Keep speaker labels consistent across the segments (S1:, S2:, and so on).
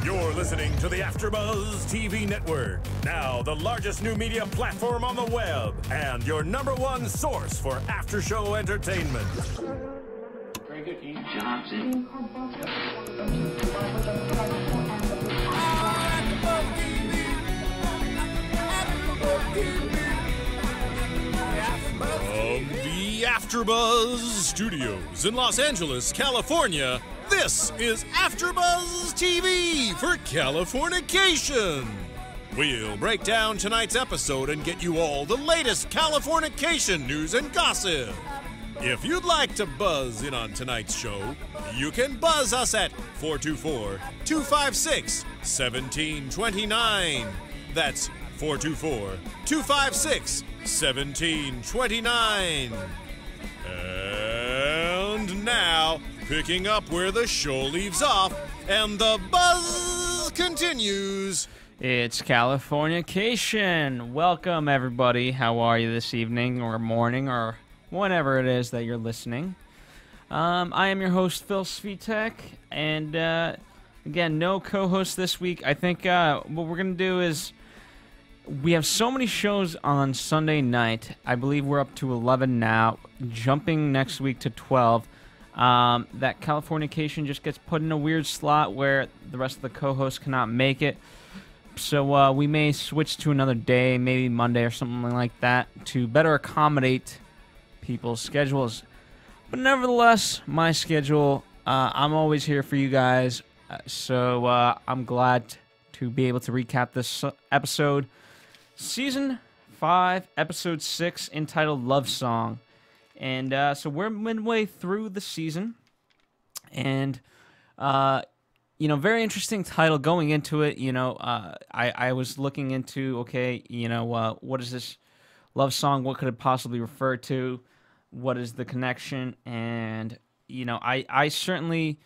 S1: You're listening to the AFTERBUZZ TV Network, now the largest new media platform on the web, and your #1 source for after-show entertainment.
S2: Very good, Ian. Johnson.
S1: From the AFTERBUZZ Studios in Los Angeles, California, this is AFTERBUZZ TV for Californication. We'll break down tonight's episode and get you all the latest Californication news and gossip. If you'd like to buzz in on tonight's show, you can buzz us at 424-256-1729. That's 424-256-1729. And now, picking up where the show leaves off, and the buzz continues.
S3: It's Californication. Welcome, everybody. How are you this evening or morning or whenever it is that you're listening? I am your host, Phil Svitek, and again, no co-host this week. I think what we're going to do is we have so many shows on Sunday night. I believe we're up to 11 now, jumping next week to 12. That Californication just gets put in a weird slot where the rest of the co-hosts cannot make it. So we may switch to another day, maybe Monday or something like that, to better accommodate people's schedules. But nevertheless, my schedule, I'm always here for you guys. So I'm glad to be able to recap this episode. Season 5, Episode 6, entitled Love Song. And so we're midway through the season. And, you know, very interesting title going into it. You know, I was looking into, okay, you know, what is this love song? What could it possibly refer to? What is the connection? And, you know, I certainly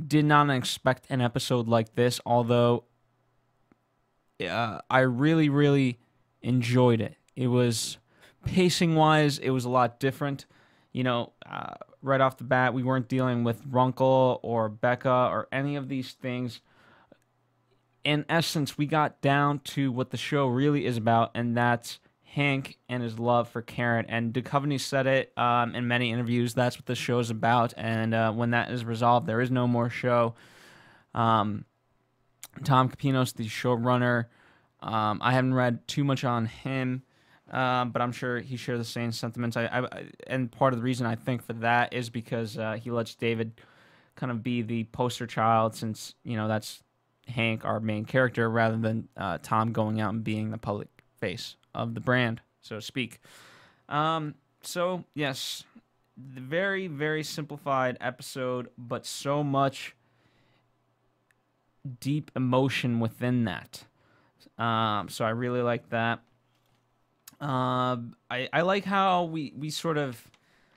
S3: did not expect an episode like this, although I really, really enjoyed it. It was, pacing-wise, it was a lot different. You know, right off the bat, we weren't dealing with Runkle or Becca or any of these things. In essence, we got down to what the show really is about, and that's Hank and his love for Karen. And Duchovny said it in many interviews. That's what the show is about. And when that is resolved, there is no more show. Tom Capinos, the showrunner, I haven't read too much on him, but I'm sure he shares the same sentiments. And part of the reason I think for that is because he lets David kind of be the poster child, since, you know, that's Hank, our main character, rather than Tom going out and being the public face of the brand, so to speak. So, yes, the very, very simplified episode, but so much deep emotion within that. So I really like that. I like how we sort of,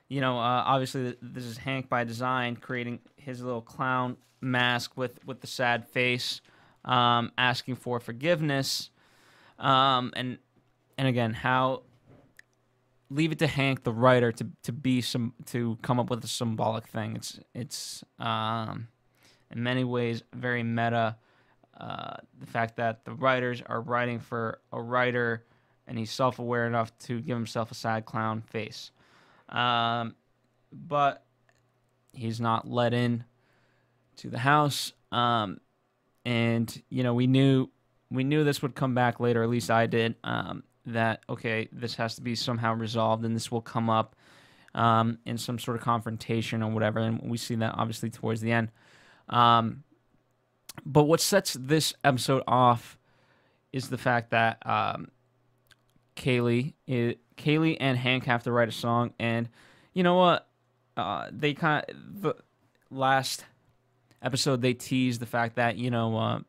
S3: you know, obviously this is Hank by design, creating his little clown mask with the sad face, asking for forgiveness, and again, how leave it to Hank, the writer, to come up with a symbolic thing. It's in many ways very meta. The fact that the writers are writing for a writer, and he's self-aware enough to give himself a sad clown face. But he's not let in to the house. And, you know, we knew this would come back later, at least I did, that, okay, this has to be somehow resolved, and this will come up in some sort of confrontation or whatever, and we see that obviously towards the end. But what sets this episode off is the fact that Kaylee and Hank have to write a song, and you know what? They the last episode they teased the fact that, you know,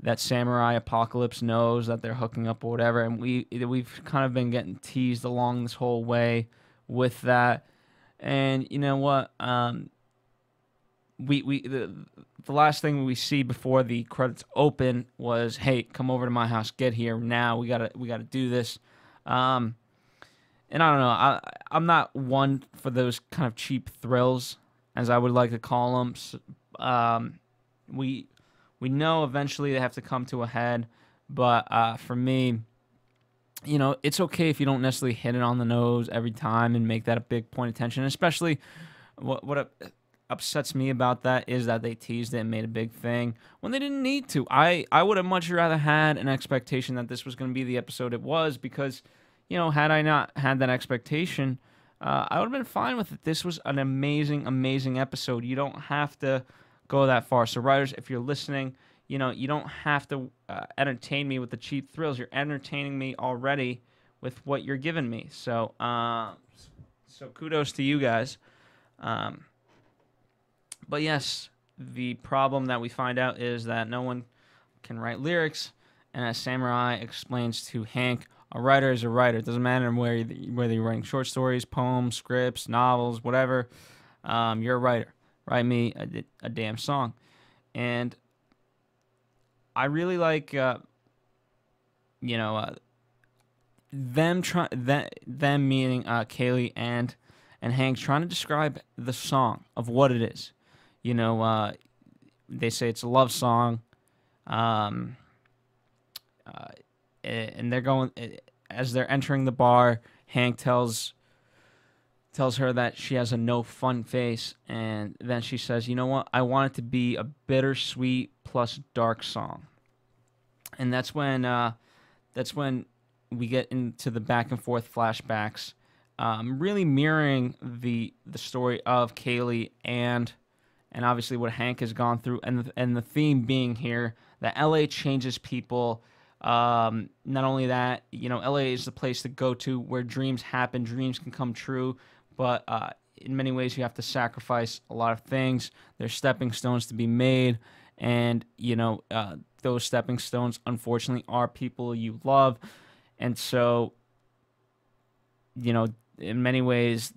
S3: that Samurai Apocalypse knows that they're hooking up or whatever, and we've kind of been getting teased along this whole way with that. And you know what? The last thing we see before the credits open was, "Hey, come over to my house. Get here now. We gotta do this." And I don't know. I'm not one for those kind of cheap thrills, as I would like to call them. We We know eventually they have to come to a head, but for me, it's okay if you don't necessarily hit it on the nose every time and make that a big point of tension. Especially, what upsets me about that is that they teased it and made a big thing when they didn't need to. I would have much rather had an expectation that this was going to be the episode it was, because, had I not had that expectation, I would have been fine with it. This was an amazing, amazing episode. You don't have to go that far. So, writers, if you're listening, you don't have to entertain me with the cheap thrills. You're entertaining me already with what you're giving me. So, so kudos to you guys. But yes, the problem that we find out is that no one can write lyrics, and as Samurai explains to Hank, a writer is a writer. It doesn't matter whether you're writing short stories, poems, scripts, novels, whatever. You're a writer. Write me a damn song. And I really like, them meaning Kaylee and Hank trying to describe the song of what it is. They say it's a love song, and they're going, as they're entering the bar, Hank tells her that she has a no fun face, and then she says, "You know what? I want it to be a bittersweet plus dark song." And that's when we get into the back and forth flashbacks, really mirroring the story of Kaylee and obviously what Hank has gone through, and the theme being here that LA changes people. Not only that, LA is the place to go to where dreams happen, dreams can come true, but in many ways you have to sacrifice a lot of things. There's stepping stones to be made, and those stepping stones, unfortunately, are people you love. And so, in many ways,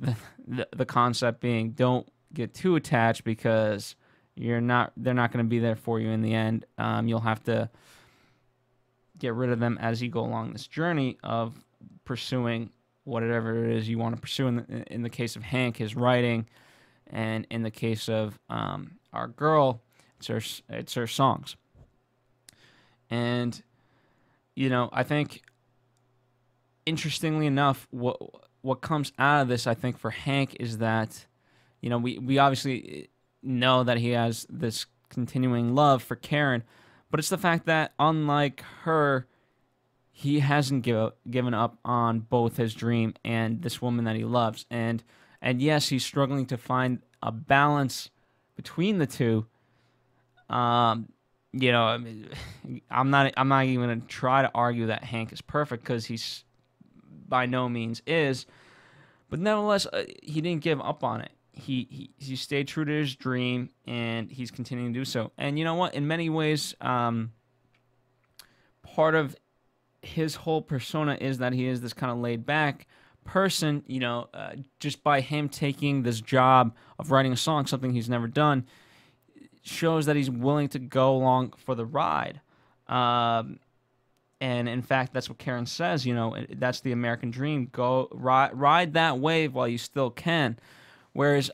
S3: the concept being, don't get too attached, because they're not going to be there for you in the end. You'll have to get rid of them as you go along this journey of pursuing whatever it is you want to pursue. In the case of Hank, his writing, and in the case of our girl, it's her songs. And I think, interestingly enough, what comes out of this, I think, for Hank is that we obviously know that he has this continuing love for Karen, but it's the fact that, unlike her, he hasn't given up on both his dream and this woman that he loves. And yes, he's struggling to find a balance between the two. I'm not even going to try to argue that Hank is perfect, because he's by no means is. But nevertheless, he didn't give up on it. He stayed true to his dream, and he's continuing to do so. And you know what? In many ways, part of his whole persona is that he is this kind of laid-back person. Just by him taking this job of writing a song, something he's never done, shows that he's willing to go along for the ride. And in fact, that's what Karen says. That's the American dream. Go ride that wave while you still can. Whereas,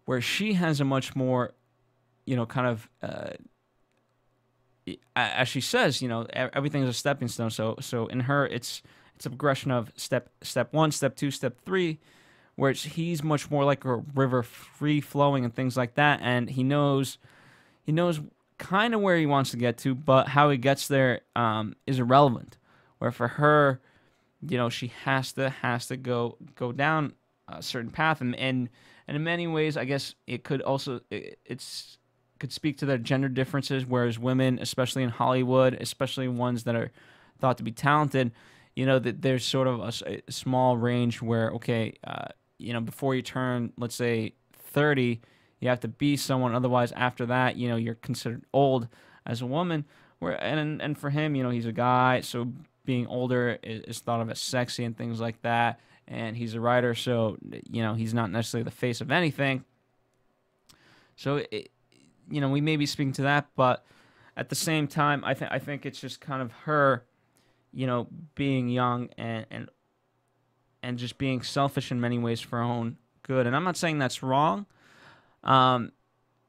S3: where she has a much more, kind of, as she says, everything is a stepping stone. So in her, it's a progression of step 1, step 2, step 3, where he's much more like a river, free flowing and things like that. And he knows kind of where he wants to get to, but how he gets there is irrelevant. Where for her, she has to go down a certain path, and in many ways, I guess it could also could speak to their gender differences. Whereas women, especially in Hollywood, especially ones that are thought to be talented, that there's sort of a small range where, okay, before you turn, let's say, 30, you have to be someone. Otherwise, after that, you're considered old as a woman. And for him, he's a guy, so being older is thought of as sexy and things like that. And he's a writer, so he's not necessarily the face of anything. So we may be speaking to that, but at the same time, I think it's just kind of her, being young and just being selfish in many ways for her own good. And I'm not saying that's wrong.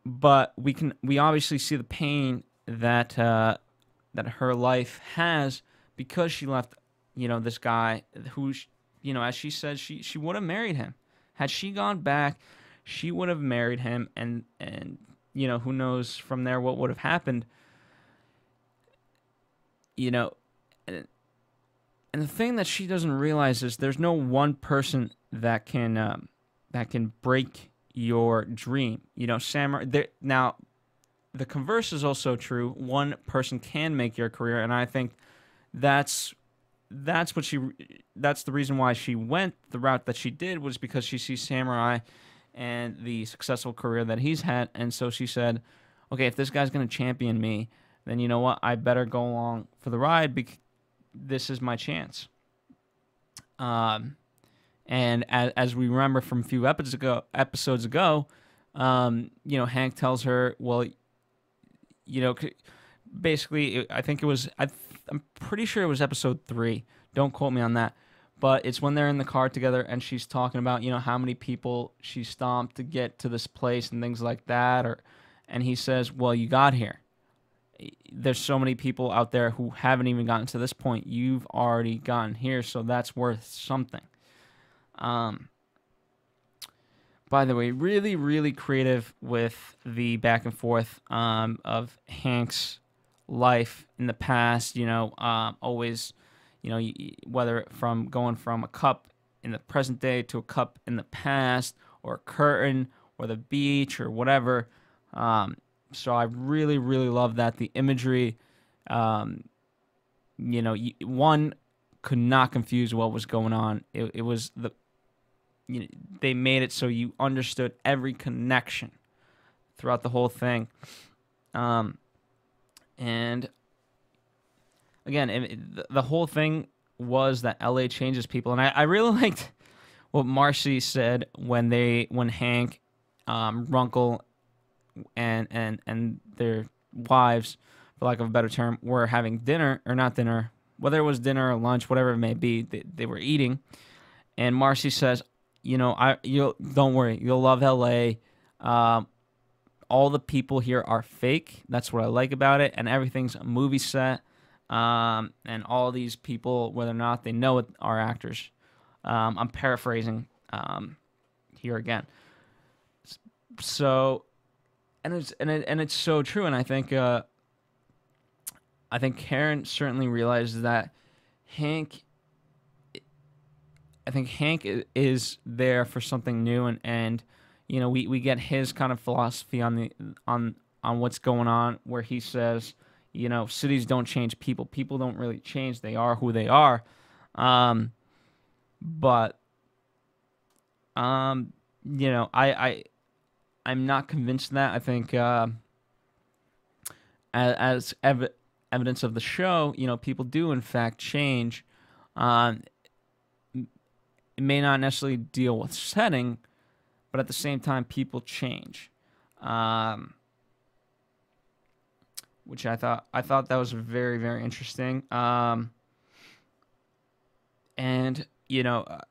S3: but we obviously see the pain that that her life has because she left, this guy who, as she said, she would have married him. Had she gone back, she would have married him, and who knows from there what would have happened. And the thing that she doesn't realize is there's no one person that can break your dream. Samurai. Now, the converse is also true. One person can make your career, and I think that's the reason why she went the route that she did, was because she sees Samurai and the successful career that he's had, and so she said, okay, if this guy's going to champion me, then you know what, I better go along for the ride because this is my chance. And as we remember from a few episodes ago, Hank tells her, well, basically, I think it was, I'm pretty sure it was episode 3. Don't quote me on that. But it's when they're in the car together and she's talking about, how many people she stomped to get to this place and things like that. And he says, well, you got here. There's so many people out there who haven't even gotten to this point. You've already gotten here, so that's worth something. By the way, really, really creative with the back and forth of Hank's life in the past, always, whether from going from a cup in the present day to a cup in the past, or a curtain, or the beach, or whatever. So I really, really love that. The imagery, one could not confuse what was going on. It was they made it so you understood every connection throughout the whole thing. And again, the whole thing was that LA changes people, and I really liked what Marcy said when Hank, Runkle, and their wives, for lack of a better term, were having dinner, or not dinner, whether it was dinner or lunch, whatever it may be, they were eating, and Marcy says, you'll don't worry, you'll love LA. All the people here are fake. That's what I like about it, and everything's a movie set. And all these people, whether or not they know it, are actors. I'm paraphrasing here again. So, and it's so true. And I think Karen certainly realizes that Hank. I think Hank is there for something new, and we get his kind of philosophy on what's going on, where he says, cities don't change people. People don't really change. They are who they are. I'm not convinced of that. I think as evidence of the show, people do in fact change. It may not necessarily deal with setting, but at the same time, people change. Which I thought that was very, very interesting. And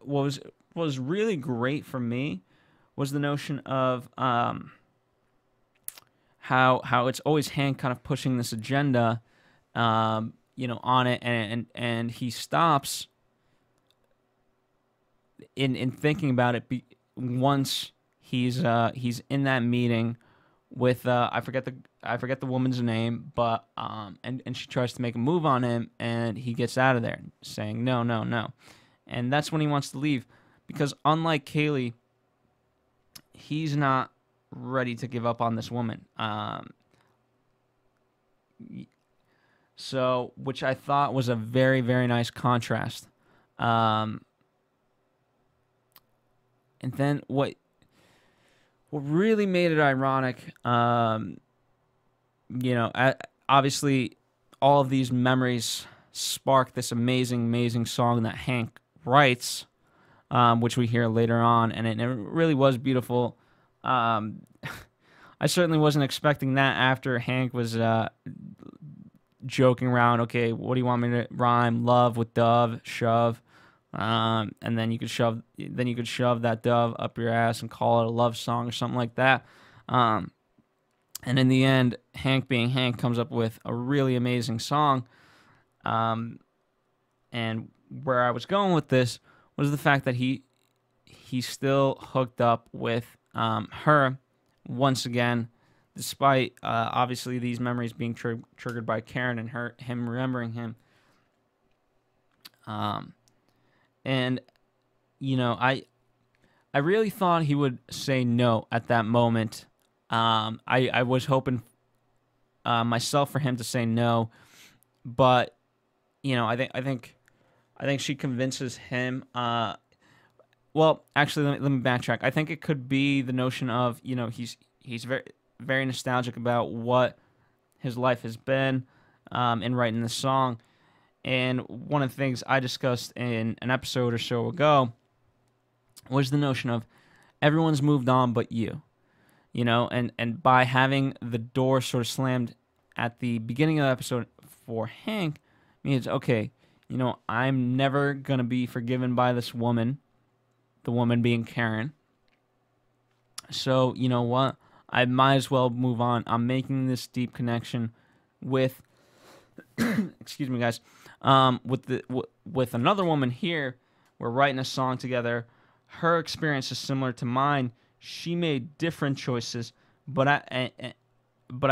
S3: what was really great for me was the notion of how it's always Hank kind of pushing this agenda, on it, and he stops in thinking about it once he's in that meeting with I forget the woman's name, but and she tries to make a move on him, and he gets out of there saying no, and that's when he wants to leave, because unlike Kaylee, he's not ready to give up on this woman. So, which I thought was a very, very nice contrast. And then what really made it ironic, obviously all of these memories spark this amazing, amazing song that Hank writes, which we hear later on, and it really was beautiful. I certainly wasn't expecting that after Hank was joking around, okay, what do you want me to rhyme? Love with dove, shove. And then you could shove that dove up your ass and call it a love song or something like that. And in the end, Hank being Hank comes up with a really amazing song. And where I was going with this was the fact that he's still hooked up with her once again, despite obviously these memories being triggered by Karen and him remembering him. And you know, I really thought he would say no at that moment. I was hoping myself for him to say no, but you know, I think she convinces him. Well, actually, let me backtrack. I think it could be the notion of, you know, he's very very nostalgic about what his life has been in writing this song. And one of the things I discussed in an episode or so ago was the notion of everyone's moved on but you. You know, and by having the door sort of slammed at the beginning of the episode for Hank means, okay, you know, I'm never going to be forgiven by this woman, the woman being Karen. So, you know what? I might as well move on. I'm making this deep connection with, excuse me, guys, with another woman here. We're writing a song together. Her experience is similar to mine. She made different choices, but I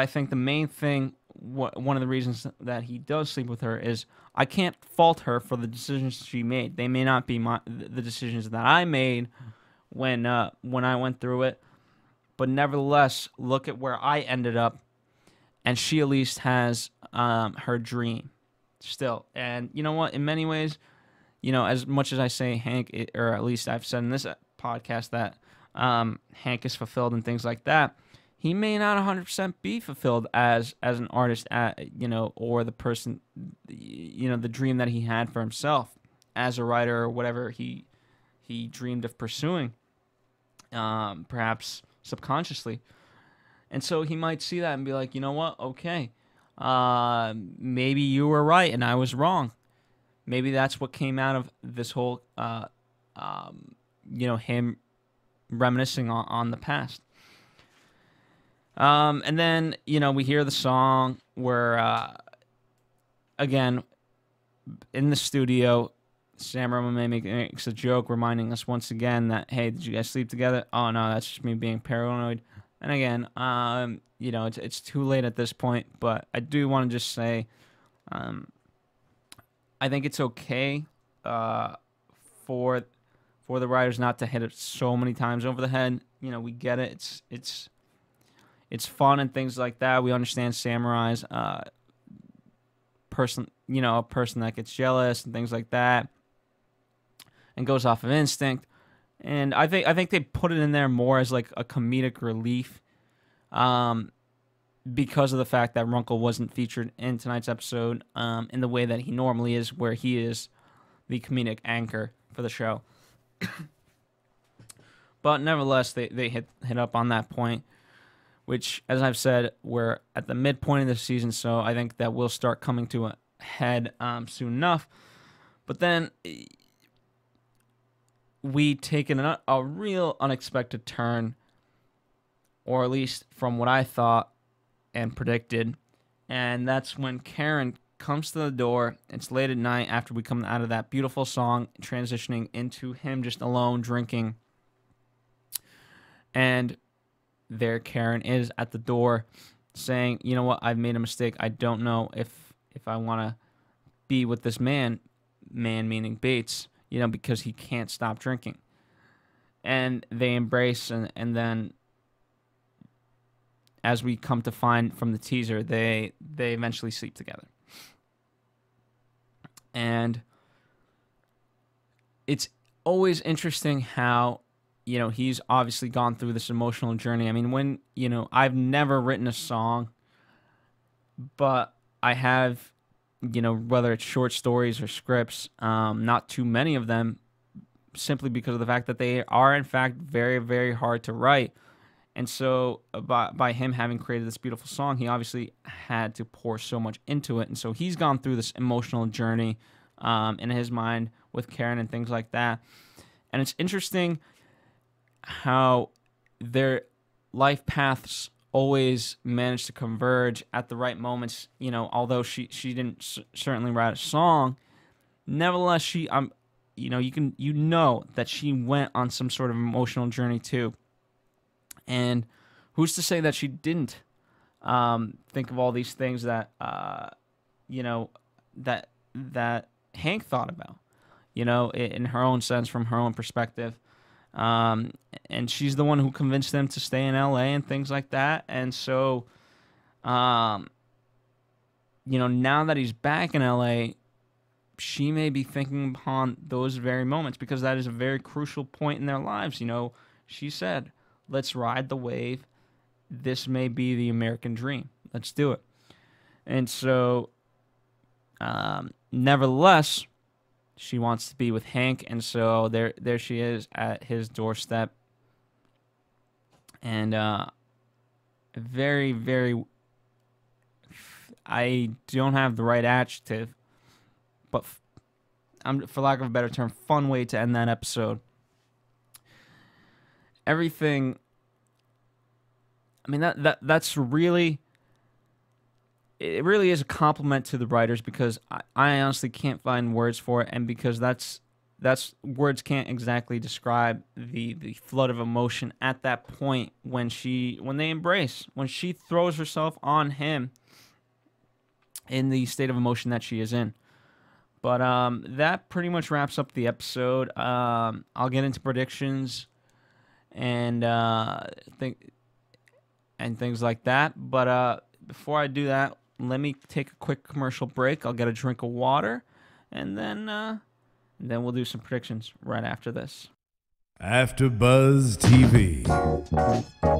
S3: think the main thing, one of the reasons that he does sleep with her is I can't fault her for the decisions she made. They may not be the decisions that I made when I went through it, but nevertheless, look at where I ended up, and she at least has her dream still. And you know what? In many ways, you know, as much as I say Hank, or at least I've said in this podcast that Hank is fulfilled and things like that, he may not 100% be fulfilled as an artist, you know, or the person, you know, the dream that he had for himself as a writer or whatever he dreamed of pursuing, perhaps subconsciously. And so he might see that and be like, you know what, okay, maybe you were right and I was wrong. Maybe that's what came out of this whole, you know, him reminiscing on the past. And then, you know, we hear the song where, again, in the studio, Sam Roman makes a joke reminding us once again that, hey, did you guys sleep together? Oh, no, that's just me being paranoid. And again, you know, it's too late at this point, but I do want to just say, I think it's okay for the writers not to hit it so many times over the head. You know, we get it. It's fun and things like that. We understand Samurai's person, you know, a person that gets jealous and things like that, and goes off of instinct. And I think they put it in there more as like a comedic relief, because of the fact that Runkle wasn't featured in tonight's episode in the way that he normally is, where he is the comedic anchor for the show. But nevertheless, they hit up on that point, which, as I've said, we're at the midpoint of the season, so I think that will start coming to a head soon enough. But then we take a real unexpected turn, or at least from what I thought and predicted, and that's when Karen comes to the door. It's late at night after we come out of that beautiful song, transitioning into him just alone drinking, and there Karen is at the door saying, you know what, I've made a mistake. I don't know if I want to be with this man meaning Bates, you know, because he can't stop drinking. And they embrace, and then as we come to find from the teaser, they eventually sleep together. And it's always interesting how, you know, he's obviously gone through this emotional journey. I mean, when, you know, I've never written a song, but I have, you know, whether it's short stories or scripts, not too many of them, simply because of the fact that they are, in fact, very, very hard to write. And so by him having created this beautiful song, he obviously had to pour so much into it. And so he's gone through this emotional journey in his mind with Karen and things like that. And it's interesting how their life paths always managed to converge at the right moments. You know, although she didn't certainly write a song, nevertheless, you know that she went on some sort of emotional journey too. And who's to say that she didn't think of all these things that that Hank thought about, in her own sense, from her own perspective. And she's the one who convinced them to stay in LA and things like that. And so, now that he's back in LA, she may be thinking upon those very moments, because that is a very crucial point in their lives. She said, let's ride the wave. This may be the American dream. Let's do it. And so, nevertheless, she wants to be with Hank, and so there she is at his doorstep. And very, very, I don't have the right adjective, but for lack of a better term, fun way to end that episode. Everything, I mean, that's really, it really is a compliment to the writers, because I honestly can't find words for it, and because that's words can't exactly describe the flood of emotion at that point when they embrace, when she throws herself on him in the state of emotion that she is in. But that pretty much wraps up the episode. I'll get into predictions and things like that. But before I do that, let me take a quick commercial break. I'll get a drink of water, and then we'll do some predictions right after this.
S4: AfterBuzz TV.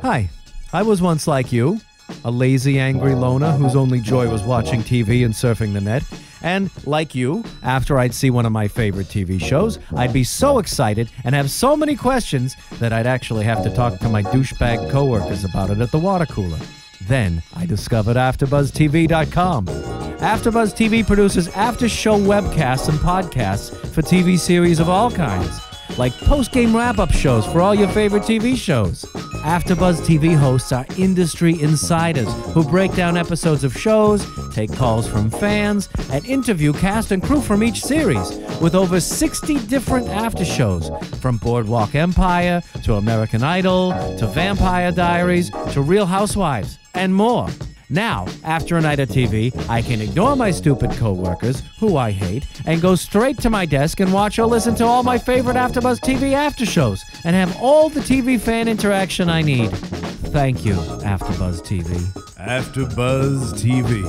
S4: Hi, I was once like you, a lazy, angry loner whose only joy was watching TV and surfing the net. And, like you, after I'd see one of my favorite TV shows, I'd be so excited and have so many questions that I'd actually have to talk to my douchebag coworkers about it at the water cooler. Then I discovered AfterBuzzTV.com. AfterBuzz TV produces after-show webcasts and podcasts for TV series of all kinds, like post-game wrap-up shows for all your favorite TV shows. AfterBuzz TV hosts are industry insiders who break down episodes of shows, take calls from fans, and interview cast and crew from each series, with over 60 different after-shows, from Boardwalk Empire to American Idol to Vampire Diaries to Real Housewives, and more. Now, after a night of TV, I can ignore my stupid coworkers, who I hate, and go straight to my desk and watch or listen to all my favorite AfterBuzz TV after shows, and have all the TV fan interaction I need. Thank you, AfterBuzz TV.
S5: AfterBuzz TV.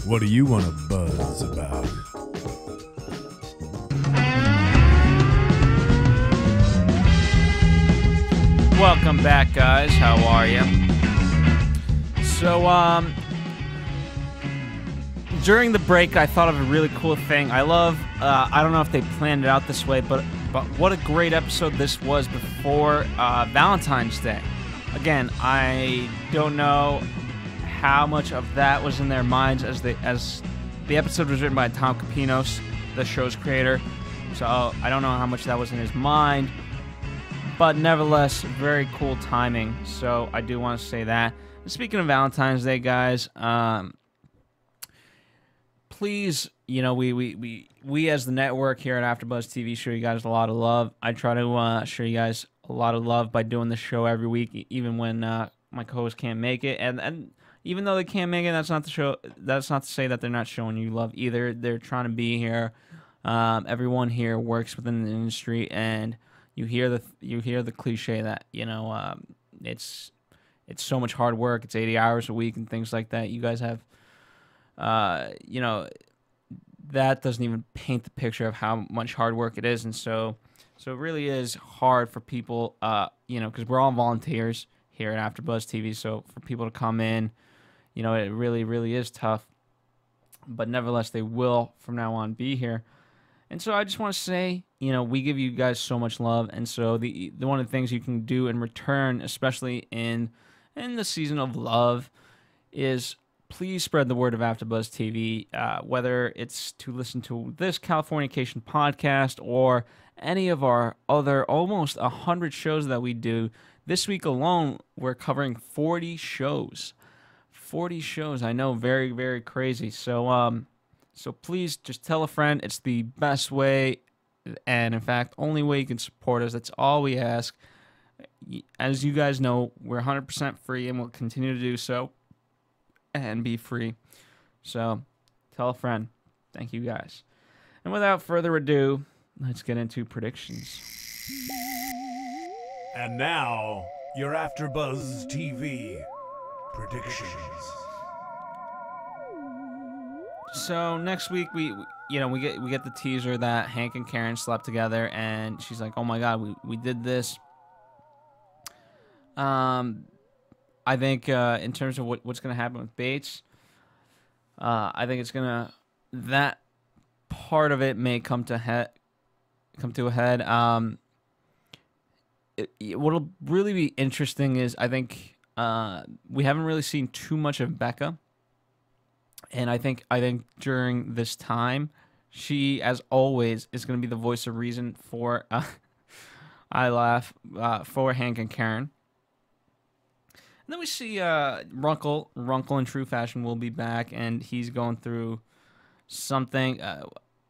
S5: What do you want to buzz about?
S3: Welcome back, guys. How are you? So, during the break, I thought of a really cool thing. I don't know if they planned it out this way, but what a great episode this was before Valentine's Day. Again, I don't know how much of that was in their minds as the episode was written by Tom Capinos, the show's creator. So I don't know how much that was in his mind, but nevertheless, very cool timing. So I do want to say that. Speaking of Valentine's Day, guys, please, we as the network here at AfterBuzz TV show you guys a lot of love. I try to show you guys a lot of love by doing the show every week, even when my co-hosts can't make it. And even though they can't make it, that's not to say that they're not showing you love either. They're trying to be here. Everyone here works within the industry, and you hear the cliche that it's so much hard work. It's 80 hours a week and things like that. You guys have, that doesn't even paint the picture of how much hard work it is. And so it really is hard for people, because we're all volunteers here at AfterBuzz TV. So for people to come in, it really, really is tough. But nevertheless, they will from now on be here. And so I just want to say, we give you guys so much love. And so the one of the things you can do in return, especially in the season of love, is please spread the word of AfterBuzz TV, whether it's to listen to this Californication podcast or any of our other almost 100 shows that we do This week alone, we're covering 40 shows. 40 shows. I know, very, very crazy. So, so please just tell a friend. It's the best way, and in fact, only way you can support us. That's all we ask. As you guys know, we're 100% free, and we'll continue to do so and be free. So, tell a friend. Thank you guys. And without further ado, let's get into predictions.
S5: And now, your AfterBuzz TV predictions.
S3: So next week we get the teaser that Hank and Karen slept together, and she's like, "Oh my God, we did this." I think in terms of what's gonna happen with Bates, I think that part of it may come to a head. What'll really be interesting is I think we haven't really seen too much of Becca, and I think during this time, she, as always, is going to be the voice of reason for for Hank and Karen. And then we see Runkle in true fashion will be back, and he's going through something.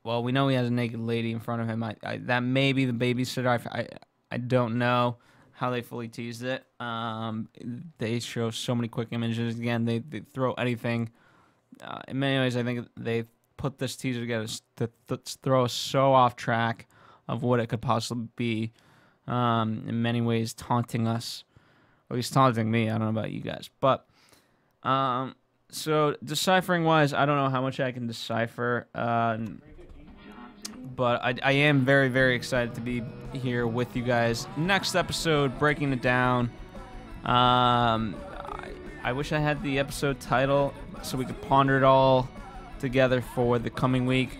S3: Well, we know he has a naked lady in front of him. That may be the babysitter. I don't know how they fully teased it. They show so many quick images. Again, they throw anything. In many ways, I think they put this teaser together to throw us so off track of what it could possibly be. In many ways, taunting us. At least taunting me. I don't know about you guys. But, so deciphering-wise, I don't know how much I can decipher. But I am very, very excited to be here with you guys. Next episode, breaking it down. I wish I had the episode title so we could ponder it all together for the coming week.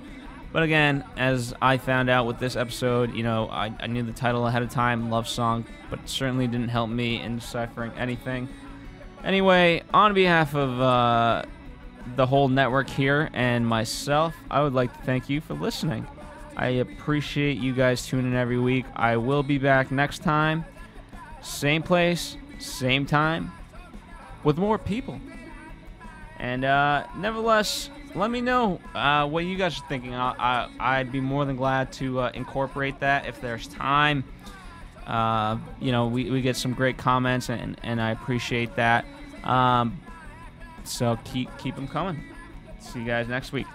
S3: But again, as I found out with this episode, I knew the title ahead of time, Love Song, but it certainly didn't help me in deciphering anything. Anyway, on behalf of the whole network here and myself, I would like to thank you for listening. I appreciate you guys tuning in every week. I will be back next time. Same place, same time, with more people. And nevertheless, let me know what you guys are thinking. I'd be more than glad to incorporate that if there's time. We get some great comments, and I appreciate that. So keep them coming. See you guys next week.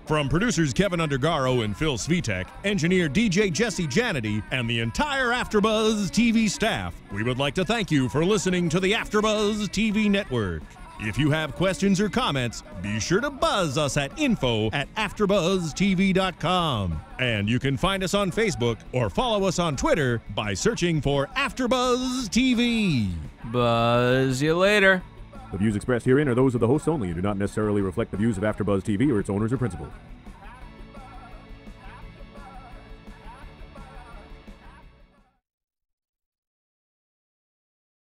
S1: From producers Kevin Undergaro and Phil Svitek, engineer DJ Jesse Janity, and the entire AfterBuzz TV staff, we would like to thank you for listening to the AfterBuzz TV network. If you have questions or comments, be sure to buzz us at info@AfterBuzzTV.com. And you can find us on Facebook or follow us on Twitter by searching for AfterBuzz TV.
S3: Buzz you later.
S6: The views expressed herein are those of the hosts only and do not necessarily reflect the views of AfterBuzz TV or its owners or principals.